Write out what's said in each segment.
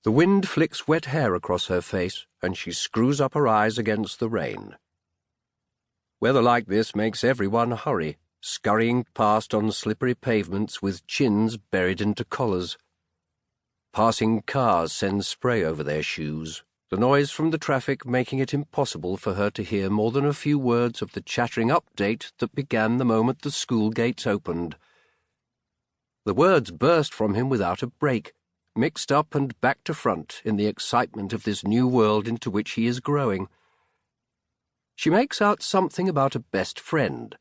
The wind flicks wet hair across her face, and she screws up her eyes against the rain. Weather like this makes everyone hurry, scurrying past on slippery pavements with chins buried into collars. Passing cars send spray over their shoes, the noise from the traffic making it impossible for her to hear more than a few words of the chattering update that began the moment the school gates opened. The words burst from him without a break, mixed up and back to front in the excitement of this new world into which he is growing. She makes out something about a best friend,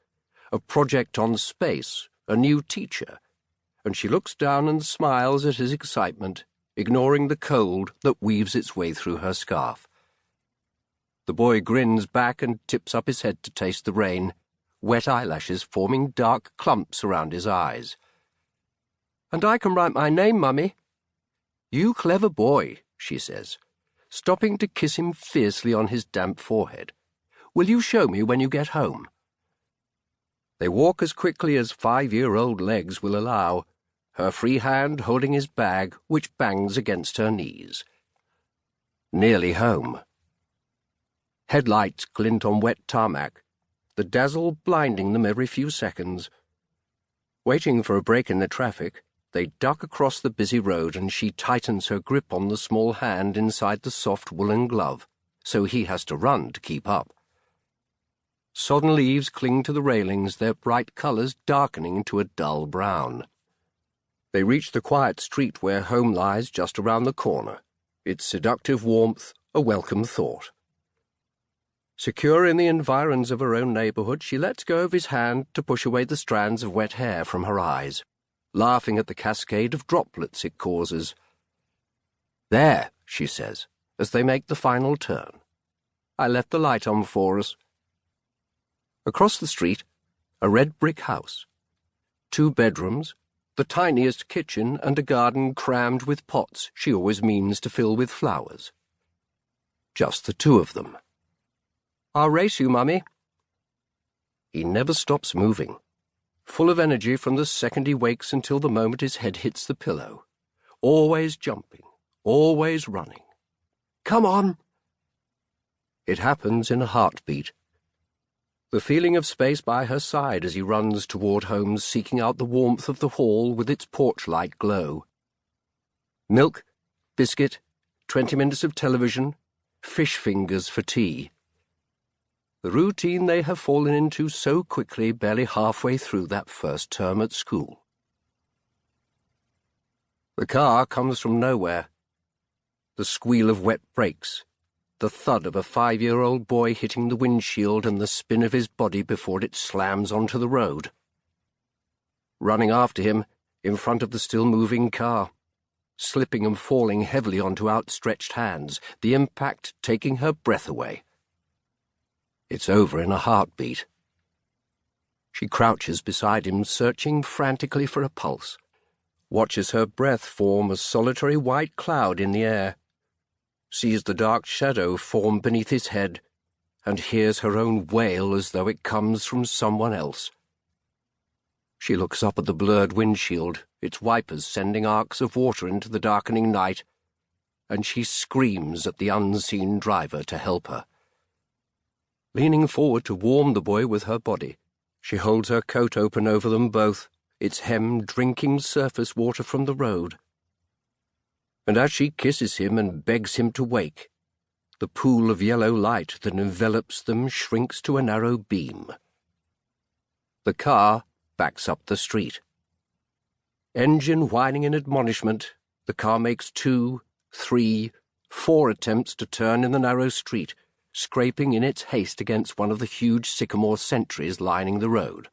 a project on space, a new teacher, and she looks down and smiles at his excitement, ignoring the cold that weaves its way through her scarf. The boy grins back and tips up his head to taste the rain, wet eyelashes forming dark clumps around his eyes. "And I can write my name, Mummy." "You clever boy," she says, stopping to kiss him fiercely on his damp forehead. "Will you show me when you get home?" They walk as quickly as 5-year-old legs will allow, her free hand holding his bag, which bangs against her knees. Nearly home. Headlights glint on wet tarmac, the dazzle blinding them every few seconds. Waiting for a break in the traffic, they duck across the busy road and she tightens her grip on the small hand inside the soft woolen glove, so he has to run to keep up. Sodden leaves cling to the railings, their bright colours darkening to a dull brown. They reach the quiet street where home lies just around the corner, its seductive warmth a welcome thought. Secure in the environs of her own neighbourhood, she lets go of his hand to push away the strands of wet hair from her eyes, laughing at the cascade of droplets it causes. "There," she says, as they make the final turn. "I left the light on for us." Across the street, a red brick house. 2 bedrooms, the tiniest kitchen and a garden crammed with pots she always means to fill with flowers. Just the 2 of them. "I'll race you, Mummy." He never stops moving, full of energy from the second he wakes until the moment his head hits the pillow. Always jumping, always running. "Come on!" It happens in a heartbeat. The feeling of space by her side as he runs toward home, seeking out the warmth of the hall with its porch-light glow. Milk, biscuit, 20 minutes of television, fish fingers for tea. The routine they have fallen into so quickly, barely halfway through that first term at school. The car comes from nowhere. The squeal of wet brakes, the thud of a 5-year-old boy hitting the windshield and the spin of his body before it slams onto the road. Running after him, in front of the still-moving car, slipping and falling heavily onto outstretched hands, the impact taking her breath away. It's over in a heartbeat. She crouches beside him, searching frantically for a pulse, watches her breath form a solitary white cloud in the air, sees the dark shadow form beneath his head, and hears her own wail as though it comes from someone else. She looks up at the blurred windshield, its wipers sending arcs of water into the darkening night, and she screams at the unseen driver to help her. Leaning forward to warm the boy with her body, she holds her coat open over them both, its hem drinking surface water from the road. And as she kisses him and begs him to wake, the pool of yellow light that envelops them shrinks to a narrow beam. The car backs up the street. Engine whining in admonishment, the car makes 2, 3, 4 attempts to turn in the narrow street, scraping in its haste against one of the huge sycamore sentries lining the road.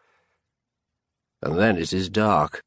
And then it is dark.